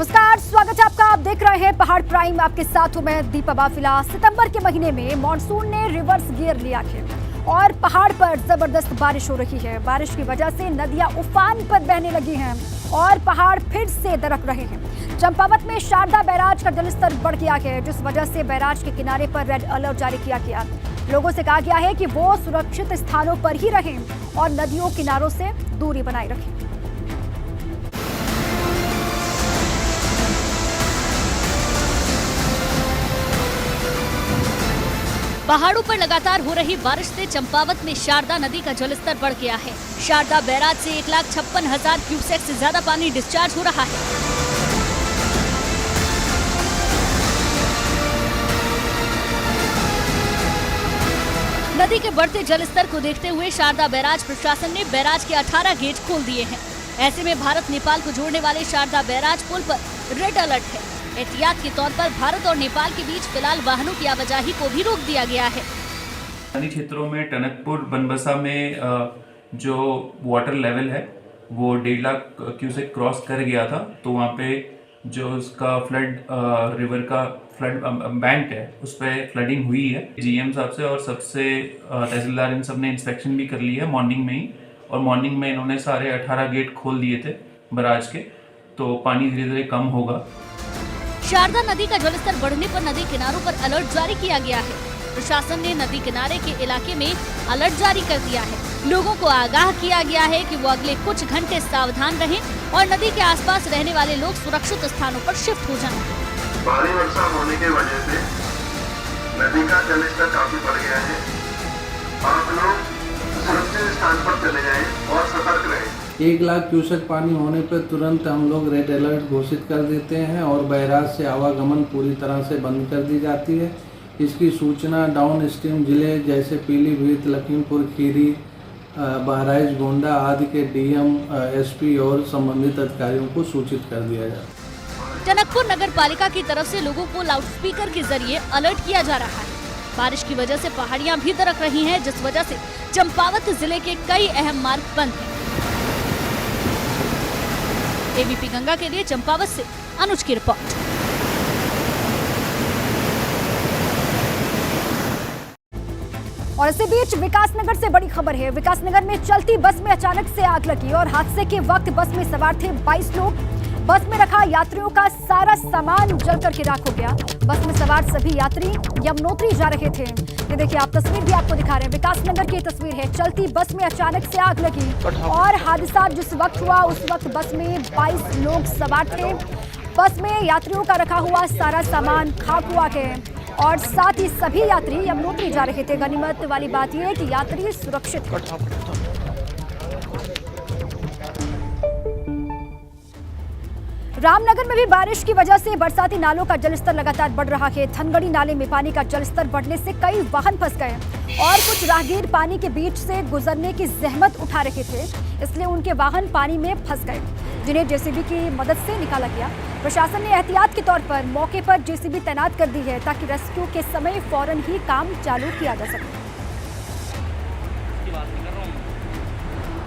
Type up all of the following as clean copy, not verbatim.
नमस्कार, स्वागत है आपका। आप देख रहे हैं पहाड़ प्राइम। आपके साथ हूं मैं दीपा बाफिला। सितंबर के महीने में मॉनसून ने रिवर्स गियर लिया है और पहाड़ पर जबरदस्त बारिश हो रही है। बारिश की वजह से नदियां उफान पर बहने लगी हैं और पहाड़ फिर से दरक रहे हैं। चंपावत में शारदा बैराज का जलस्तर बढ़ गया है, जिस वजह से बैराज के किनारे पर रेड अलर्ट जारी किया गया। लोगों से कहा गया है कि वो सुरक्षित स्थानों पर ही रहें और नदियों किनारों से दूरी बनाए रखें। पहाड़ों पर लगातार हो रही बारिश से चंपावत में शारदा नदी का जलस्तर बढ़ गया है। शारदा बैराज से 1,56,000 क्यूसेक से ज्यादा पानी डिस्चार्ज हो रहा है। नदी के बढ़ते जलस्तर को देखते हुए शारदा बैराज प्रशासन ने बैराज के 18 गेट खोल दिए हैं। ऐसे में भारत नेपाल को जोड़ने वाले शारदा बैराज पुल पर रेड अलर्ट है। एहतियात के तौर पर भारत और नेपाल के बीच फिलहाल वाहनों की आवाजाही को भी रोक दिया गया है। मैदानी क्षेत्रों में टनकपुर बनबसा में जो वाटर लेवल है वो 1.5 लाख क्यूसेक क्रॉस कर गया था, तो वहाँ पे जो उसका फ्लड रिवर का फ्लड बैंक है उस पर फ्लडिंग हुई है। जीएम साहब से और सबसे तहसीलदार इन सब ने इंस्पेक्शन भी कर ली है मॉर्निंग में ही, और मॉर्निंग में इन्होंने सारे 18 गेट खोल दिए थे बराज के, तो पानी धीरे धीरे कम होगा। शारदा नदी का जलस्तर बढ़ने पर नदी किनारों पर अलर्ट जारी किया गया है। प्रशासन ने नदी किनारे के इलाके में अलर्ट जारी कर दिया है। लोगों को आगाह किया गया है कि वो अगले कुछ घंटे सावधान रहें और नदी के आसपास रहने वाले लोग सुरक्षित स्थानों पर शिफ्ट हो जाएं। भारी वर्षा होने की वजह से नदी का जलस्तर काफी बढ़ गया है। आप लोग सुरक्षित स्थान पर चले जाएं और सतर्क रहें। 1 लाख क्यूसेक पानी होने पर तुरंत हम लोग रेड अलर्ट घोषित कर देते हैं और बैराज से आवागमन पूरी तरह से बंद कर दी जाती है। इसकी सूचना डाउन स्ट्रीम जिले जैसे पीलीभीत, लखीमपुर खीरी, बहराइच, गोंडा आदि के डीएम, एसपी और संबंधित अधिकारियों को सूचित कर दिया जाता है। टनकपुर नगर पालिका की तरफ से लोगों को लाउडस्पीकर के जरिए अलर्ट किया जा रहा है। बारिश की वजह से पहाड़ियां भी दरक रही हैं, जिस वजह से चंपावत जिले के कई अहम मार्ग बंद हैं। एबीपी गंगा के लिए चंपावत से अनुज की रिपोर्ट। और इसी बीच विकासनगर से बड़ी खबर है। विकासनगर में चलती बस में अचानक से आग लगी और हादसे के वक्त बस में सवार थे 22 लोग। बस में रखा यात्रियों का सारा सामान जलकर के राख हो गया। बस में सवार सभी यात्री यमुनोत्री जा रहे थे। ये देखिए, आप तस्वीर भी आपको दिखा रहे हैं। विकासनगर की तस्वीर है। चलती बस में अचानक से आग लगी और हादसा जिस वक्त हुआ उस वक्त बस में 22 लोग सवार थे। बस में यात्रियों का रखा हुआ सारा सामान खाक हुआ है और साथ ही सभी यात्री यमुनोत्री जा रहे थे। गनीमत वाली बात यह है कि यात्री सुरक्षित है। रामनगर में भी बारिश की वजह से बरसाती नालों का जलस्तर लगातार बढ़ रहा है। धनगढ़ी नाले में पानी का जलस्तर बढ़ने से कई वाहन फंस गए और कुछ राहगीर पानी के बीच से गुजरने की जहमत उठा रहे थे, इसलिए उनके वाहन पानी में फंस गए, जिन्हें जेसीबी की मदद से निकाला गया। प्रशासन ने एहतियात के तौर पर मौके पर जेसीबी तैनात कर दी है ताकि रेस्क्यू के समय फौरन ही काम चालू किया जा सके।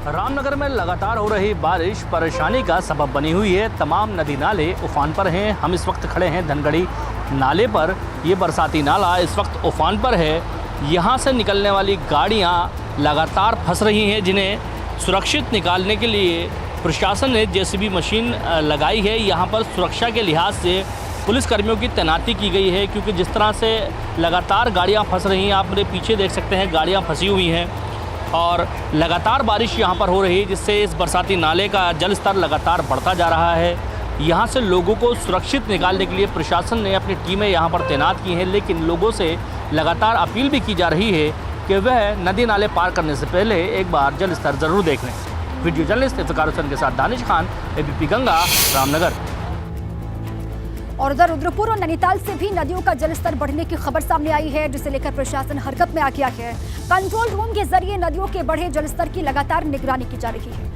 रामनगर में लगातार हो रही बारिश परेशानी का सबब बनी हुई है। तमाम नदी नाले उफान पर हैं। हम इस वक्त खड़े हैं धनगढ़ी नाले पर। ये बरसाती नाला इस वक्त उफान पर है। यहाँ से निकलने वाली गाड़ियाँ लगातार फंस रही हैं, जिन्हें सुरक्षित निकालने के लिए प्रशासन ने जेसीबी मशीन लगाई है। यहाँ पर सुरक्षा के लिहाज से पुलिसकर्मियों की तैनाती की गई है, क्योंकि जिस तरह से लगातार गाड़ियाँ फंस रही हैं, आप मेरे पीछे देख सकते हैं गाड़ियाँ फंसी हुई हैं और लगातार बारिश यहाँ पर हो रही है, जिससे इस बरसाती नाले का जल स्तर लगातार बढ़ता जा रहा है। यहाँ से लोगों को सुरक्षित निकालने के लिए प्रशासन ने अपनी टीमें यहाँ पर तैनात की हैं, लेकिन लोगों से लगातार अपील भी की जा रही है कि वह नदी नाले पार करने से पहले एक बार जल स्तर ज़रूर देख लें। वीडियो जर्नलिस्ट इफ्तिकार हुसैन के साथ दानिश खान, एबीपी गंगा, रामनगर। और उधर रुद्रपुर और नैनीताल से भी नदियों का जलस्तर बढ़ने की खबर सामने आई है, जिसे लेकर प्रशासन हरकत में आ गया है। कंट्रोल रूम के जरिए नदियों के बढ़े जलस्तर की लगातार निगरानी की जा रही है।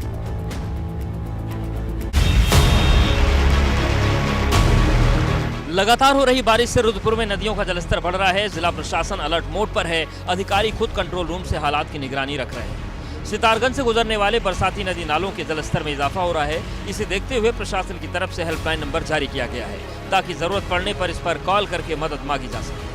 लगातार हो रही बारिश से रुद्रपुर में नदियों का जलस्तर बढ़ रहा है। जिला प्रशासन अलर्ट मोड पर है। अधिकारी खुद कंट्रोल रूम से हालात की निगरानी रख रहे हैं। सितारगंज से गुजरने वाले बरसाती नदी नालों के जलस्तर में इजाफा हो रहा है। इसे देखते हुए प्रशासन की तरफ से हेल्पलाइन नंबर जारी किया गया है ताकि जरूरत पड़ने पर इस पर कॉल करके मदद मांगी जा सके।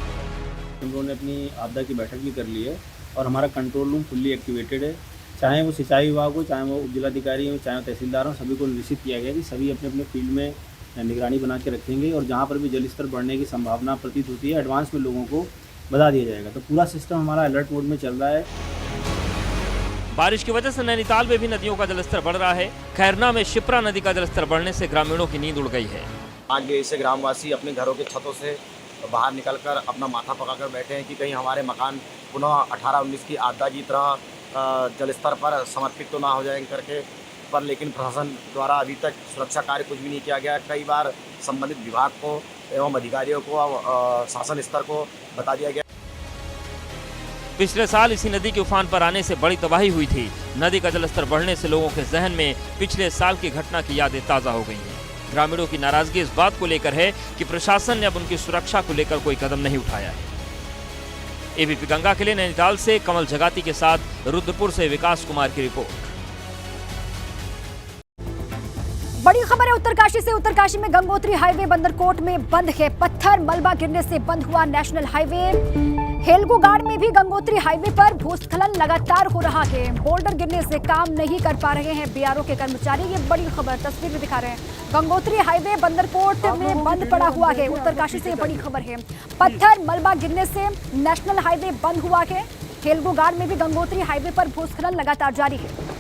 हम लोगों ने अपनी आपदा की बैठक भी कर ली है और हमारा कंट्रोल रूम फुल्ली एक्टिवेटेड है। चाहे वो सिंचाई विभाग हो, चाहे वो उप जिलाधिकारी हो, चाहे वो तहसीलदार हो, सभी को निर्देशित किया गया कि सभी अपने अपने फील्ड में निगरानी बना के रखेंगे और जहाँ पर भी जल स्तर बढ़ने की संभावना प्रतीत होती है एडवांस में लोगों को बता दिया जाएगा। तो पूरा सिस्टम हमारा अलर्ट मोड में चल रहा है। बारिश की वजह से नैनीताल में भी नदियों का जलस्तर बढ़ रहा है। खैरना में शिप्रा नदी का जलस्तर बढ़ने से ग्रामीणों की नींद उड़ गई है। आगे से ग्रामवासी अपने घरों के छतों से बाहर निकलकर अपना माथा पकाकर बैठे हैं कि कहीं हमारे मकान पुनः 18-19 की आपदा की तरह जलस्तर पर समर्पित तो ना हो जाएंगे करके, पर लेकिन प्रशासन द्वारा अभी तक सुरक्षा कार्य कुछ भी नहीं किया गया। कई बार संबंधित विभाग को एवं अधिकारियों को शासन स्तर को बता दिया गया। पिछले साल इसी नदी के उफान पर आने से बड़ी तबाही हुई थी। नदी का जलस्तर बढ़ने से लोगों के जहन में पिछले साल की घटना की यादें ताज़ा हो गई हैं। ग्रामीणों की नाराजगी इस बात को लेकर है कि प्रशासन ने अब उनकी सुरक्षा को लेकर कोई कदम नहीं उठाया है। एबीपी गंगा के लिए नैनीताल से कमल जगाती के साथ रुद्रपुर से विकास कुमार की रिपोर्ट। बड़ी खबर है उत्तरकाशी से। उत्तरकाशी में गंगोत्री हाईवे बंदरकोट में बंद है। पत्थर मलबा गिरने से बंद हुआ नेशनल हाईवे। हेलगोगाड़ में भी गंगोत्री हाईवे पर भूस्खलन लगातार हो रहा है। बोल्डर गिरने से काम नहीं कर पा रहे हैं बीआरओ के कर्मचारी। ये बड़ी खबर तस्वीर में दिखा रहे हैं। गंगोत्री हाईवे बंदरकोट में बंद पड़ा हुआ है। उत्तरकाशी से बड़ी खबर है। पत्थर मलबा गिरने से नेशनल हाईवे बंद हुआ है। हेलगोगाड़ में भी गंगोत्री हाईवे पर भूस्खलन लगातार जारी है।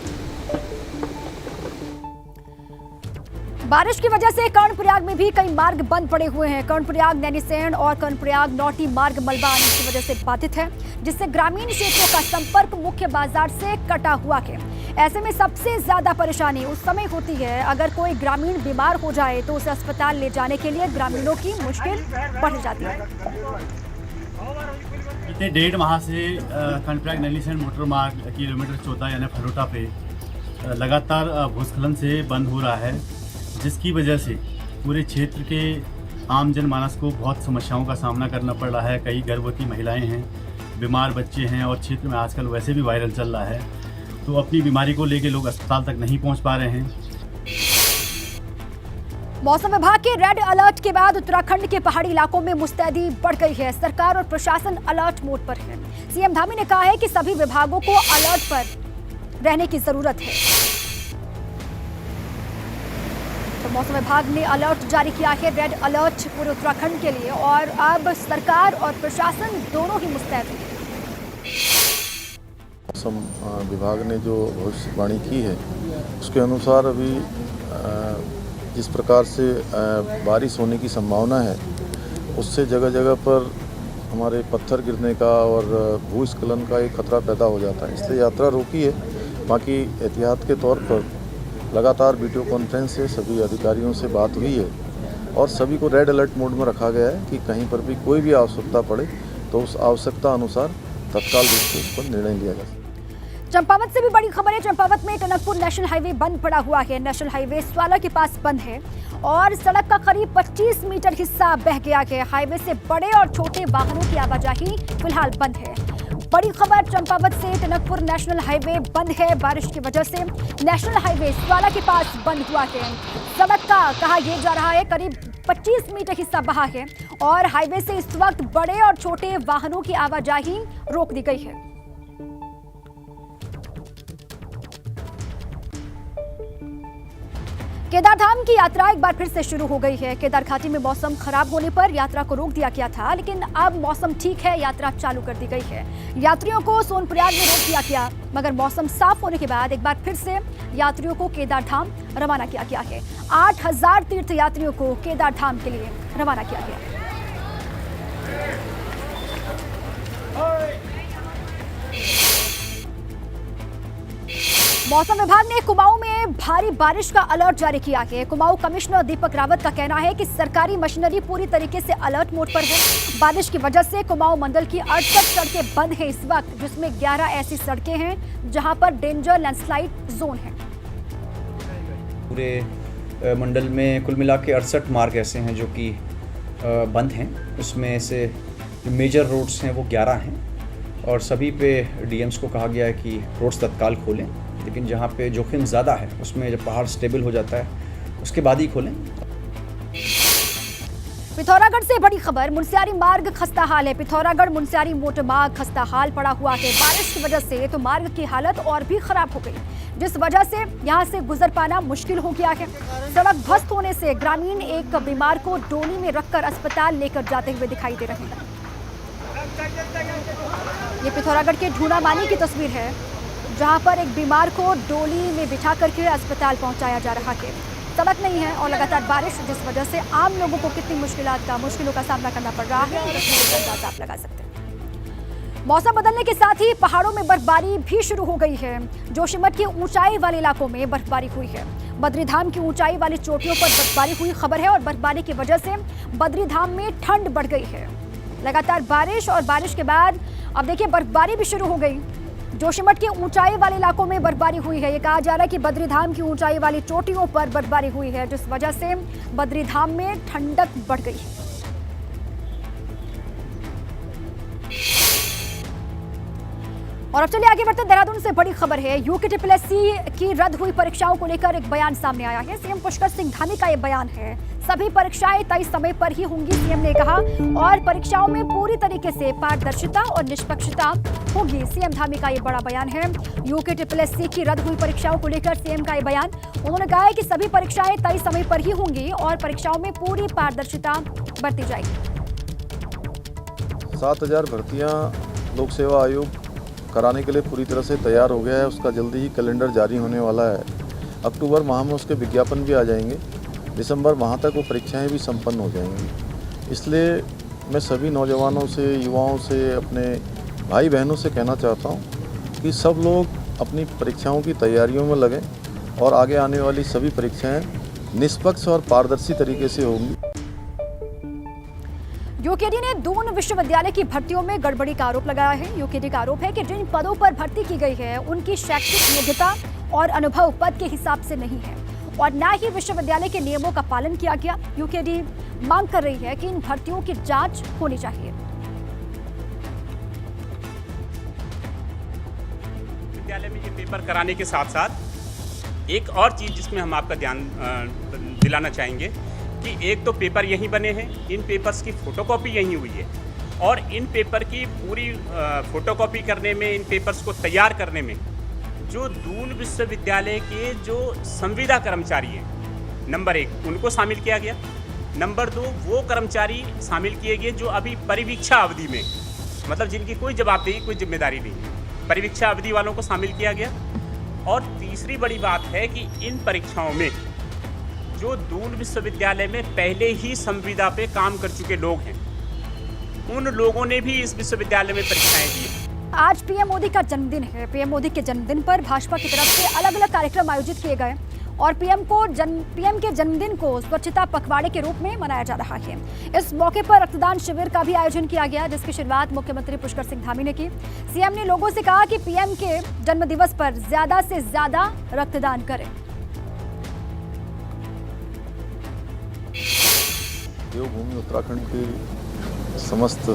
बारिश की वजह से कर्णप्रयाग में भी कई मार्ग बंद पड़े हुए हैं। कर्णप्रयाग नैनीसैंण और कर्णप्रयाग नौटी मार्ग मलबा आने की वजह से बाधित है, जिससे ग्रामीण क्षेत्रों का संपर्क मुख्य बाजार से कटा हुआ है। ऐसे में सबसे ज्यादा परेशानी उस समय होती है अगर कोई ग्रामीण बीमार हो जाए तो उसे अस्पताल ले जाने के लिए ग्रामीणों की मुश्किल बढ़ जाती है। बीते 1.5 माह से कर्णप्रयाग नैनीसैंण मोटर मार्ग किलोमीटर 14 यानी फरोटा पे लगातार भूस्खलन से बंद हो रहा है, जिसकी वजह से पूरे क्षेत्र के आम जनमानस को बहुत समस्याओं का सामना करना पड़ रहा है। कई गर्भवती महिलाएं हैं, बीमार बच्चे हैं और क्षेत्र में आजकल वैसे भी वायरल चल रहा है, तो अपनी बीमारी को लेकर लोग अस्पताल तक नहीं पहुंच पा रहे हैं। मौसम विभाग के रेड अलर्ट के बाद उत्तराखंड के पहाड़ी इलाकों में मुस्तैदी बढ़ गई है। सरकार और प्रशासन अलर्ट मोड पर है। सीएम धामी ने कहा है कि सभी विभागों को अलर्ट पर रहने की जरूरत है। तो मौसम विभाग ने अलर्ट जारी किया है, रेड अलर्ट पूरे उत्तराखंड के लिए, और अब सरकार और प्रशासन दोनों ही मुस्तैद हैं। मौसम विभाग ने जो भविष्यवाणी की है उसके अनुसार अभी जिस प्रकार से बारिश होने की संभावना है उससे जगह जगह पर हमारे पत्थर गिरने का और भूस्खलन का एक खतरा पैदा हो जाता है, इसलिए यात्रा रोकी है। बाकी एहतियात के तौर पर लगातार वीडियो कॉन्फ्रेंस से सभी अधिकारियों से बात हुई है और सभी को रेड अलर्ट मोड में रखा गया है कि कहीं पर भी कोई भी आवश्यकता पड़े तो उस आवश्यकता अनुसार तत्काल रूप से उस पर निर्णय लिया जाए। चंपावत से भी बड़ी खबर है। चंपावत में टनकपुर नेशनल हाईवे बंद पड़ा हुआ है। नेशनल हाईवे स्वाला के पास बंद है और सड़क का करीब 25 मीटर हिस्सा बह गया है। हाईवे से बड़े और छोटे वाहनों की आवाजाही फिलहाल बंद है। बड़ी खबर चंपावत से, टनकपुर नेशनल हाईवे बंद है। बारिश की वजह से नेशनल हाईवे स्वाला के पास बंद हुआ है। सड़क का कहा यह जा रहा है करीब 25 मीटर हिस्सा बहा है और हाईवे से इस वक्त बड़े और छोटे वाहनों की आवाजाही रोक दी गई है। केदारधाम की यात्रा एक बार फिर से शुरू हो गई है। केदार घाटी में मौसम खराब होने पर यात्रा को रोक दिया गया था, लेकिन अब मौसम ठीक है, यात्रा चालू कर दी गई है। यात्रियों को सोनप्रयाग में रोक दिया गया, मगर मौसम साफ होने के बाद एक बार फिर से यात्रियों को केदारधाम रवाना किया गया है। 8000 तीर्थयात्रियों को केदारधाम के लिए रवाना किया गया। मौसम विभाग ने कुमाऊं में भारी बारिश का अलर्ट जारी किया है। कुमाऊं कमिश्नर दीपक रावत का कहना है कि सरकारी मशीनरी पूरी तरीके से अलर्ट मोड पर है। बारिश की वजह से कुमाऊं मंडल की 68 सड़कें बंद हैं इस वक्त, जिसमें 11 ऐसी सड़कें हैं जहां पर डेंजर लैंडस्लाइड जोन है। पूरे मंडल में कुल मिला के 68 मार्ग ऐसे हैं जो कि बंद हैं। उसमें से जो मेजर रोड्स हैं वो 11 हैं और सभी पे डीएम्स को कहा गया है कि रोड्स तत्काल खोलें, लेकिन जहाँ पे जोखिम ज़्यादा है उसमें जब पहाड़ स्टेबल हो जाता है उसके बाद ही खोलें। पिथौरागढ़ से बड़ी खबर, मुनस्यारी मार्ग खस्ता हाल है। पिथौरागढ़ मुनस्यारी मोटर मार्ग खस्ता हाल पड़ा हुआ है। बारिश की वजह से तो मार्ग की हालत और भी खराब हो गई, जिस वजह से यहां से गुजर पाना मुश्किल हो गया है। सड़क ध्वस्त होने से ग्रामीण एक बीमार को डोली में रखकर अस्पताल लेकर जाते हुए दिखाई दे रहे हैं। ये पिथौरागढ़ के ढूंढामानी की तस्वीर है, जहां पर एक बीमार को डोली में बिठा करके अस्पताल पहुंचाया जा रहा है। सड़क नहीं है और लगातार बारिश, जिस वजह से आम लोगों को कितनी मुश्किलों का सामना करना पड़ रहा है, अंदाजा आप लगा सकते हैं। मौसम बदलने के साथ ही पहाड़ों में बर्फबारी भी शुरू हो गई है। जोशीमठ के ऊंचाई वाले इलाकों में बर्फबारी हुई है। बद्रीधाम की ऊंचाई वाली चोटियों पर बर्फबारी हुई खबर है और बर्फबारी की वजह से बद्रीधाम में ठंड बढ़ गई है। लगातार बारिश और बारिश के बाद अब देखिए बर्फबारी भी शुरू हो गई। जोशीमठ के ऊंचाई वाले इलाकों में बर्फबारी हुई है। ये कहा जा रहा है कि बद्रीधाम की ऊंचाई वाली चोटियों पर बर्फबारी हुई है, जिस वजह से बद्रीधाम में ठंडक बढ़ गई है। और अब चलिए आगे बढ़ते। देहरादून से बड़ी खबर है। यूकेटीपीएससी की रद्द हुई परीक्षाओं को लेकर एक बयान सामने आया है। सीएम पुष्कर सिंह धामी का ये बयान है। सभी परीक्षाएं तय समय पर ही होंगी, सीएम ने कहा, और परीक्षाओं में पूरी तरीके से पारदर्शिता और निष्पक्षता होगी। सीएम धामी का ये बड़ा बयान है। यूकेटीपीएससी की रद्द हुई परीक्षाओं को लेकर सीएम का ये बयान। उन्होंने कहा है कि सभी परीक्षाएं तय समय पर ही होंगी और परीक्षाओं में पूरी पारदर्शिता बरती जाएगी। 7000 भर्तियां लोक सेवा आयोग कराने के लिए पूरी तरह से तैयार हो गया है। उसका जल्दी ही कैलेंडर जारी होने वाला है। अक्टूबर माह में उसके विज्ञापन भी आ जाएंगे। दिसंबर माह तक वो परीक्षाएं भी संपन्न हो जाएंगी। इसलिए मैं सभी नौजवानों से, युवाओं से, अपने भाई बहनों से कहना चाहता हूं कि सब लोग अपनी परीक्षाओं की तैयारियों में लगें और आगे आने वाली सभी परीक्षाएं निष्पक्ष और पारदर्शी तरीके से होंगी। यूकेडी ने दून विश्वविद्यालय की भर्तियों में गड़बड़ी का आरोप लगाया है। यूकेडी का आरोप है कि जिन पदों पर भर्ती की गई है उनकी शैक्षिक योग्यता और अनुभव पद के हिसाब से नहीं है और न ही विश्वविद्यालय के नियमों का पालन किया गया। यूकेडी मांग कर रही है कि इन भर्तियों की जांच होनी चाहिए। विद्यालय में ये पेपर कराने के साथ साथ एक और चीज़ जिसमें हम आपका ध्यान दिलाना चाहेंगे कि एक तो पेपर यहीं बने हैं, इन पेपर्स की फ़ोटोकॉपी यहीं हुई है और इन पेपर की पूरी फ़ोटोकॉपी करने में, इन पेपर्स को तैयार करने में जो दून विश्वविद्यालय के जो संविदा कर्मचारी हैं, नंबर 1 उनको शामिल किया गया। नंबर 2 वो कर्मचारी शामिल किए गए जो अभी परिवीक्षा अवधि में, मतलब जिनकी कोई जवाबदेही, कोई जिम्मेदारी नहीं है, परिवीक्षा अवधि वालों को शामिल किया गया। और तीसरी बड़ी बात है कि इन परीक्षाओं में जो दून विश्वविद्यालय में पहले ही संविदा पे काम कर चुके लोग हैं, उन लोगों ने भी इस विश्वविद्यालय में परीक्षाएं दी। आज पीएम मोदी का जन्मदिन है। पीएम मोदी के जन्मदिन पर भाजपा की तरफ से अलग अलग कार्यक्रम आयोजित किए गए और पीएम के जन्मदिन को स्वच्छता पखवाड़े के रूप में मनाया जा रहा है। इस मौके पर रक्तदान शिविर का भी आयोजन किया गया, जिसकी शुरुआत मुख्यमंत्री पुष्कर सिंह धामी ने की। सीएम ने लोगों से कहा कि पीएम के जन्मदिवस पर ज्यादा से ज्यादा रक्तदान करें। देवभूमि उत्तराखंड की समस्त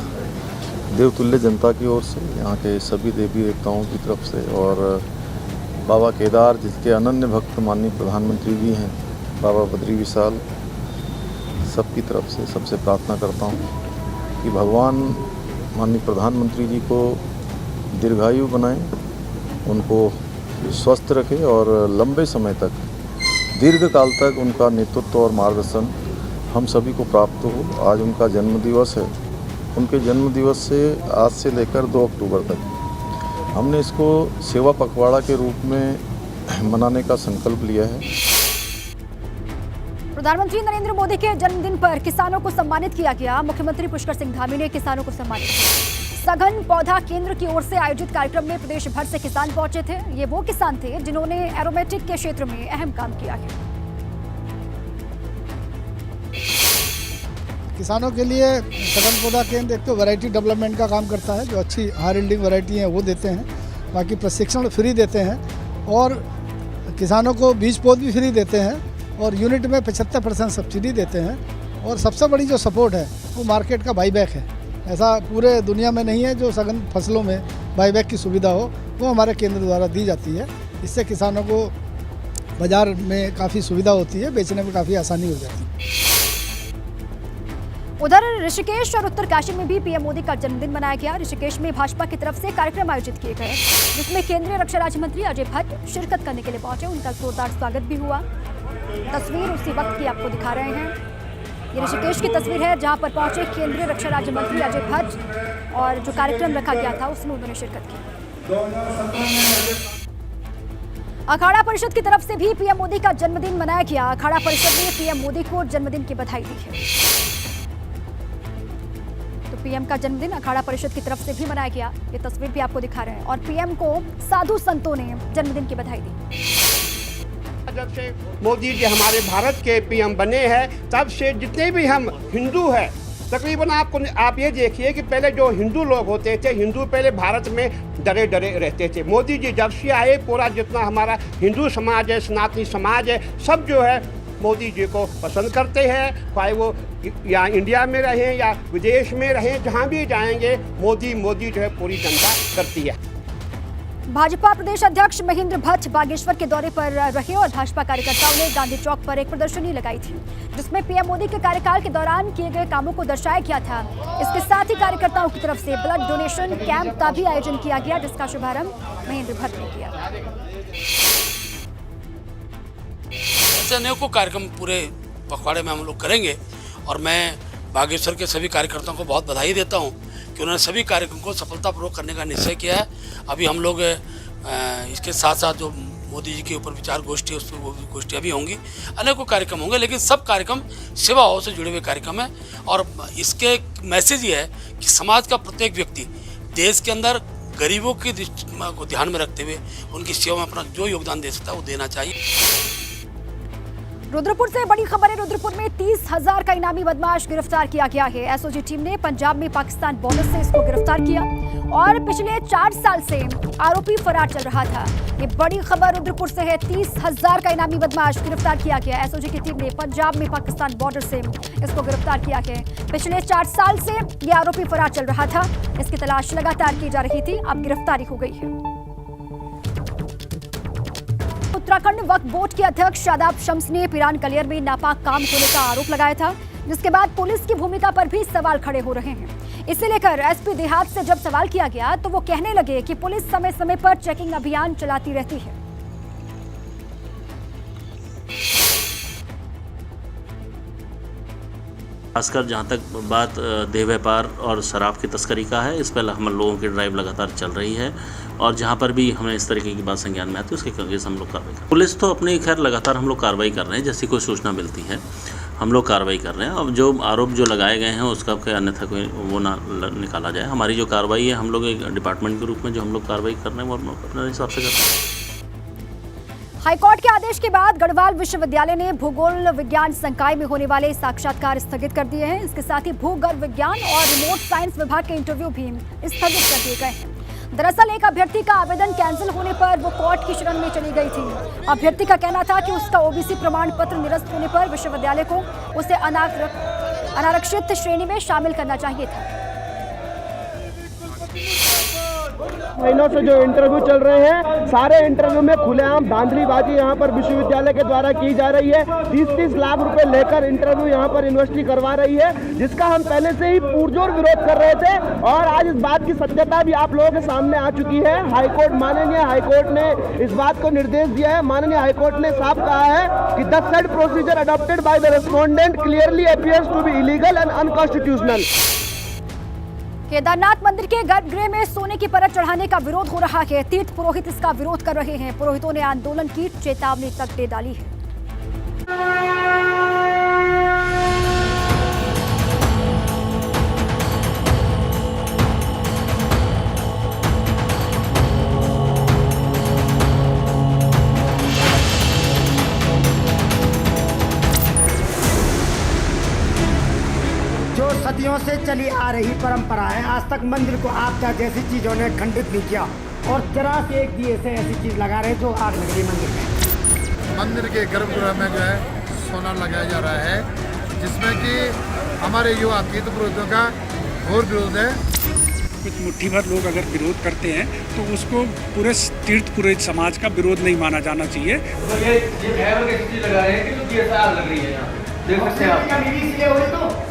देवतुल्य जनता की ओर से, यहाँ के सभी देवी देवताओं की तरफ से और बाबा केदार, जिसके अनन्य भक्त माननीय प्रधानमंत्री जी हैं, बाबा बद्री विशाल, सबकी तरफ से सबसे प्रार्थना करता हूँ कि भगवान माननीय प्रधानमंत्री जी को दीर्घायु बनाएं, उनको स्वस्थ रखें और लंबे समय तक, दीर्घ काल तक उनका नेतृत्व और मार्गदर्शन हम सभी को प्राप्त हो। आज उनका जन्मदिवस है। उनके जन्मदिवस से आज से लेकर 2 अक्टूबर तक हमने इसको सेवा पखवाड़ा के रूप में मनाने का संकल्प लिया है। प्रधानमंत्री नरेंद्र मोदी के जन्मदिन पर किसानों को सम्मानित किया गया। मुख्यमंत्री पुष्कर सिंह धामी ने किसानों को सम्मानित किया। सघन पौधा केंद्र की ओर से आयोजित कार्यक्रम में प्रदेश भर से किसान पहुंचे थे। ये वो किसान थे जिन्होंने एरोमेटिक के क्षेत्र में अहम काम किया है। किसानों के लिए सघन पौधा केंद्र एक तो वैरायटी डेवलपमेंट का काम करता है, जो अच्छी हाई यील्डिंग वैरायटी हैं वो देते हैं। बाकी प्रशिक्षण फ्री देते हैं और किसानों को बीज पौध भी फ्री देते हैं और यूनिट में 75% सब्सिडी देते हैं। और सबसे बड़ी जो सपोर्ट है वो मार्केट का बाईबैक है। ऐसा पूरे दुनिया में नहीं है जो सघन फसलों में बाईबैक की सुविधा हो, वो हमारे केंद्र द्वारा दी जाती है। इससे किसानों को बाजार में काफ़ी सुविधा होती है, बेचने में काफ़ी आसानी हो जाती है। उधर ऋषिकेश और उत्तरकाशी में भी पीएम मोदी का जन्मदिन मनाया गया। ऋषिकेश में भाजपा की तरफ से कार्यक्रम आयोजित किए गए, जिसमें केंद्रीय रक्षा राज्य मंत्री अजय भट्ट शिरकत करने के लिए पहुंचे। उनका जोरदार स्वागत भी हुआ। तस्वीर उसी वक्त की आपको दिखा रहे हैं। ये ऋषिकेश की तस्वीर है जहां पर पहुंचे केंद्रीय रक्षा राज्य मंत्री अजय भट्ट और जो कार्यक्रम रखा गया था उसमें उन्होंने शिरकत की। अखाड़ा परिषद की तरफ से भी पीएम मोदी का जन्मदिन मनाया गया। अखाड़ा परिषद ने पीएम मोदी को जन्मदिन की बधाई दी है। तो पीएम का जन्मदिन अखाड़ा परिषद की तरफ से भी मनाया गया। ये तस्वीर भी आपको दिखा रहे हैं। और पीएम को साधु संतों ने जन्मदिन की बधाई दी। जब से मोदी जी हमारे भारत के पीएम बने हैं, तब से जितने भी हम हिंदू हैं, तकरीबन आप ये देखिए कि पहले जो हिंदू लोग होते थे, हिंदू पहले भारत में डरे डरे रहते थे। मोदी जी जब से आए, पूरा जितना हमारा हिंदू समाज है, सनातनी समाज है, सब जो है मोदी जी को पसंद करते हैं। चाहे वो या इंडिया में रहें या विदेश में रहें, जहाँ भी जाएंगे मोदी जो है पूरी जनता करती है। भाजपा प्रदेश अध्यक्ष महेंद्र भट्ट बागेश्वर के दौरे पर रहे और भाजपा कार्यकर्ताओं ने गांधी चौक पर एक प्रदर्शनी लगाई थी, जिसमें पीएम मोदी के कार्यकाल के दौरान किए गए कामों को दर्शाया गया था। इसके साथ ही कार्यकर्ताओं की तरफ से ब्लड डोनेशन कैंप का भी आयोजन किया गया, जिसका शुभारंभ महेंद्र भट्ट ने किया। ऐसे अनेकों कार्यक्रम पूरे पखवाड़े में हम लोग करेंगे और मैं बागेश्वर के सभी कार्यकर्ताओं को बहुत बधाई देता हूं कि उन्होंने सभी कार्यक्रम को सफलतापूर्वक करने का निश्चय किया है। अभी हम लोग इसके साथ साथ जो मोदी जी के ऊपर विचार गोष्ठी है, उस पर वो गोष्ठियाँ भी होंगी, अनेकों कार्यक्रम होंगे, लेकिन सब कार्यक्रम सेवाओं से जुड़े हुए कार्यक्रम है। और इसके मैसेज ये है कि समाज का प्रत्येक व्यक्ति देश के अंदर गरीबों की को ध्यान में रखते हुए उनकी सेवा में अपना जो योगदान दे सकता है वो देना चाहिए। रुद्रपुर से बड़ी खबर है। रुद्रपुर में 30,000 का इनामी बदमाश गिरफ्तार किया गया है। एसओजी टीम ने पंजाब में पाकिस्तान बॉर्डर से इसको गिरफ्तार किया और पिछले 4 साल से आरोपी फरार चल रहा था। ये बड़ी खबर रुद्रपुर से है। 30,000 का इनामी बदमाश गिरफ्तार किया गया। एसओजी की टीम ने पंजाब में पाकिस्तान बॉर्डर से इसको गिरफ्तार किया है। पिछले 4 साल से ये आरोपी फरार चल रहा था। इसकी तलाश लगातार की जा रही थी। अब गिरफ्तारी हो गई है। उत्तराखंड वक्फ बोर्ड के अध्यक्ष शादाब शम्स ने पिरान कलियर में नापाक काम होने का आरोप लगाया था, जिसके बाद पुलिस की भूमिका पर भी सवाल खड़े हो रहे हैं। इसे लेकर एसपी देहात से जब सवाल किया गया तो वो कहने लगे कि पुलिस समय समय पर चेकिंग अभियान चलाती रहती है। खासकर जहाँ तक बात देह व्यापार और शराब की तस्करी का है, इस पर हम लोगों की ड्राइव लगातार चल रही है और जहाँ पर भी हमें इस तरीके की बात संज्ञान में आती है उसके केस हम लोग कार्रवाई कर। पुलिस तो अपनी खैर लगातार हम लोग कार्रवाई कर रहे हैं, जैसी कोई सूचना मिलती है हम लोग कार्रवाई कर रहे हैं। अब जो आरोप जो लगाए गए हैं उसका अन्यथा कोई वो ना निकाला जाए। हमारी जो कार्रवाई है हम लोग एक डिपार्टमेंट के रूप में जो हम लोग कार्रवाई कर रहे हैं वो हम लोग अपने हिसाब से कर रहे हैं। हाईकोर्ट के आदेश के बाद गढ़वाल विश्वविद्यालय ने भूगोल विज्ञान संकाय में होने वाले साक्षात्कार स्थगित कर दिए हैं। इसके साथ ही भूगर्भ विज्ञान और रिमोट साइंस विभाग के इंटरव्यू भी स्थगित कर दिए गए हैं। दरअसल एक अभ्यर्थी का आवेदन कैंसिल होने पर वो कोर्ट की शरण में चली गई थी। अभ्यर्थी का कहना था कि उसका ओबीसी प्रमाण पत्र निरस्त होने पर विश्वविद्यालय को उसे अनारक्षित श्रेणी में शामिल करना चाहिए था। महीनों से जो इंटरव्यू चल रहे हैं, सारे इंटरव्यू में खुलेआम धांधलीबाजी यहाँ पर विश्वविद्यालय के द्वारा की जा रही है। 30-30 लाख रुपए लेकर इंटरव्यू यहाँ पर यूनिवर्सिटी करवा रही है, जिसका हम पहले से ही पुरजोर विरोध कर रहे थे और आज इस बात की सत्यता भी आप लोगों के सामने आ चुकी है। हाईकोर्ट, माननीय हाईकोर्ट ने इस बात को निर्देश दिया है। माननीय हाईकोर्ट ने साफ कहा है कि the said procedure adopted by the respondent clearly appears to be illegal and unconstitutional. Kedarnath मंदिर के गर्भगृह में सोने की परत चढ़ाने का विरोध हो रहा है। तीर्थ पुरोहित इसका विरोध कर रहे हैं। पुरोहितों ने आंदोलन की चेतावनी तक दे डाली है। सदियों से चली आ रही परंपरा है, आज तक मंदिर को आपदा जैसी चीजों ने खंडित नहीं किया और जरा से एक दिए से ऐसी चीज लगा रहे जो आग लग रही मंदिर में। मंदिर के गर्भगृह में जो है सोना लगाया जा रहा है, जिसमें कि हमारे युवा तीर्थ पुरोहितों का घोर विरोध है। कुछ मुट्ठी भर लोग अगर विरोध करते हैं तो उसको पूरे तीर्थ पुरोहित समाज का विरोध नहीं माना जाना चाहिए। ये लगा रहे हैं कि DSR लग रही है यहाँ पे, देख सकते हैं आप।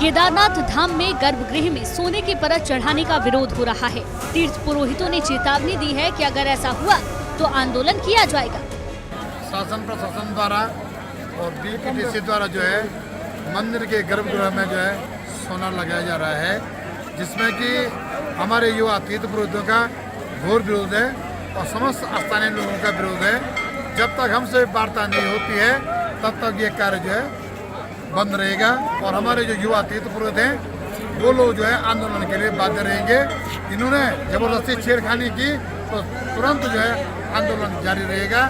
केदारनाथ धाम में गर्भगृह में सोने की परत चढ़ाने का विरोध हो रहा है। तीर्थ पुरोहितों ने चेतावनी दी है कि अगर ऐसा हुआ तो आंदोलन किया जाएगा। शासन प्रशासन द्वारा और BPTC द्वारा जो है मंदिर के गर्भगृह में जो है सोना लगाया जा रहा है, जिसमें कि हमारे युवा तीर्थ पुरोहितों का घोर विरोध है और समस्त स्थानीय लोगों का विरोध है। जब तक हमसे वार्ता नहीं होती है तब तक ये कार्य जो है बंद रहेगा और हमारे जो युवा तीर्थ पुरोहित हैं वो लोग जो है आंदोलन के लिए बाध्य रहेंगे। इन्होंने जबरदस्ती छेड़खानी की तो तुरंत जो है आंदोलन जारी रहेगा।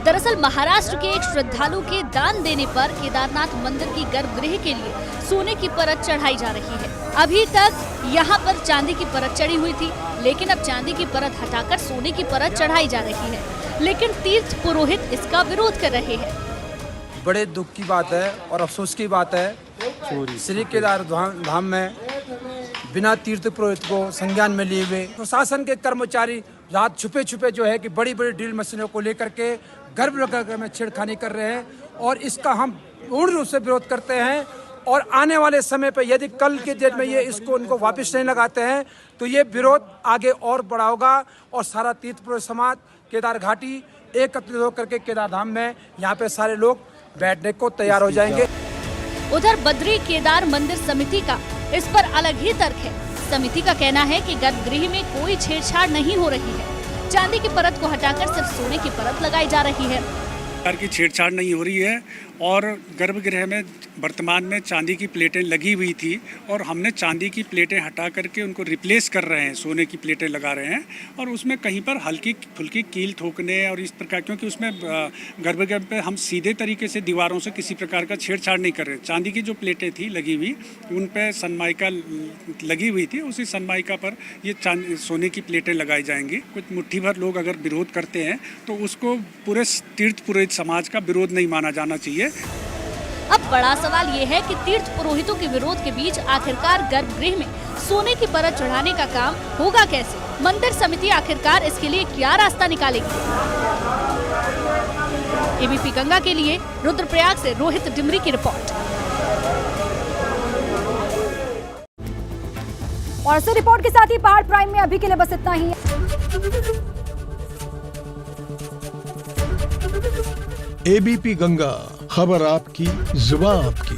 दरअसल महाराष्ट्र के एक श्रद्धालु के दान देने पर केदारनाथ मंदिर की गर्भगृह के लिए सोने की परत चढ़ाई जा रही है। अभी तक यहाँ पर चांदी की परत चढ़ी हुई थी, लेकिन अब चांदी की परत हटाकर सोने की परत चढ़ाई जा रही है। लेकिन तीर्थ पुरोहित इसका विरोध कर रहे हैं। बड़े दुख की बात है और अफसोस की बात है, श्री केदार धाम में बिना तीर्थ पुरोहित को संज्ञान में लिए हुए प्रशासन के कर्मचारी रात छुपे छुपे जो है कि बड़ी बड़ी ड्रिल मशीनों को लेकर के गर्भगृह में छेड़खानी कर रहे हैं और इसका हम पूर्ण रूप से विरोध करते हैं। और आने वाले समय पर यदि कल के डेट में ये इसको उनको वापस नहीं लगाते हैं तो ये विरोध आगे और बढ़ा होगा और सारा तीर्थ पुरोहित समाज केदार घाटी एकत्रित होकर के केदार धाम में यहाँ पे सारे लोग बैठने को तैयार हो जाएंगे। उधर बद्री केदार मंदिर समिति का इस पर अलग ही तर्क है। समिति का कहना है कि गर्भगृह में कोई छेड़छाड़ नहीं हो रही है। चांदी की परत को हटाकर सिर्फ सोने की परत लगाई जा रही है। प्रकार की छेड़छाड़ नहीं हो रही है और गर्भगृह में वर्तमान में चांदी की प्लेटें लगी हुई थी और हमने चांदी की प्लेटें हटा करके उनको रिप्लेस कर रहे हैं, सोने की प्लेटें लगा रहे हैं। और उसमें कहीं पर हल्की फुल्की कील ठोकने और इस प्रकार, क्योंकि उसमें गर्भगृह पे हम सीधे तरीके से दीवारों से किसी प्रकार का छेड़छाड़ नहीं कर रहे। चांदी की जो प्लेटें थी लगी हुई उन पर सनमाइका लगी हुई थी, उसी सनमाइका पर ये सोने की प्लेटें लगाई जाएंगी। कुछ मुट्ठी भर लोग अगर विरोध करते हैं तो उसको पूरे तीर्थ पुरोहित समाज का विरोध नहीं माना जाना चाहिए। अब बड़ा सवाल ये है कि तीर्थ पुरोहितों के विरोध के बीच आखिरकार गर्भगृह में सोने की परत चढ़ाने का काम होगा कैसे? मंदिर समिति आखिरकार इसके लिए क्या रास्ता निकालेगी? एबीपी गंगा के लिए रुद्रप्रयाग से रोहित डिमरी की रिपोर्ट। और इस रिपोर्ट के साथ ही पहाड़ प्राइम में अभी के लिए बस इतना ही। एबीपी गंगा, खबर आपकी, जुबान आपकी।